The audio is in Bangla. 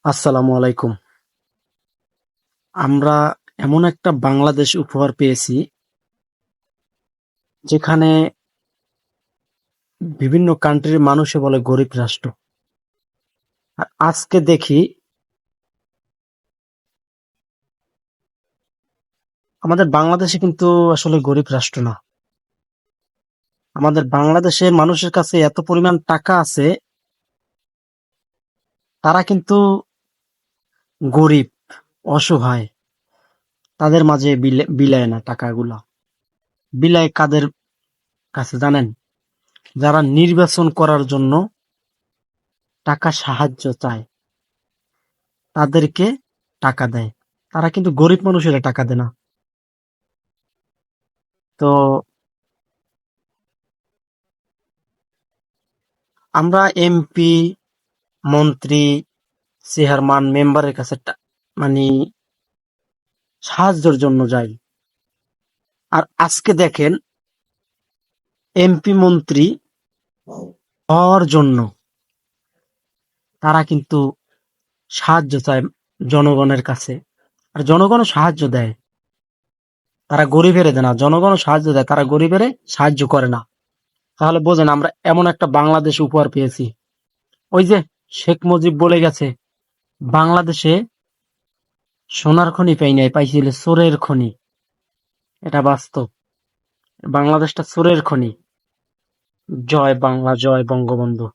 আসসালামু আলাইকুম। আমরা এমন একটা বাংলাদেশ উপহার পেয়েছি যেখানে বিভিন্ন কান্ট্রির মানুষে বলে গরিব রাষ্ট্র। আর আজকে দেখি আমাদের বাংলাদেশে কিন্তু আসলে গরিব রাষ্ট্র না। আমাদের বাংলাদেশের মানুষের কাছে এত পরিমাণ টাকা আছে, তারা কিন্তু গরিব, অসহায়, তাদের মাঝে বিলায় না টাকাগুলা। বিলায় কাদের কাছে জানেন? যারা নির্বাচন করার জন্য টাকা সাহায্য চায়, তাদেরকে টাকা দেয়। তারা কিন্তু গরিব মানুষেরা টাকা দেয় না। তো আমরা এমপি, মন্ত্রী, চেয়ারম্যান, মেম্বারের কাছে মানে সাহায্যের জন্য যাই। আর আজকে দেখেন, এমপি মন্ত্রী হওয়ার জন্য তারা কিন্তু সাহায্য চায় জনগণের কাছে। আর জনগণও সাহায্য দেয়। তারা গরিবের দেয় না, জনগণও সাহায্য দেয়, তারা গরিবের সাহায্য করে না। তাহলে বোঝেন আমরা এমন একটা বাংলাদেশ উপহার পেয়েছি। ওই যে শেখ মুজিব বলে গেছে, বাংলাদেশে সোনার খনি পাই নাই, পাইছিল চোরের খনি। এটা বাস্তব। বাংলাদেশটা চোরের খনি। জয় বাংলা, জয় বঙ্গবন্ধু।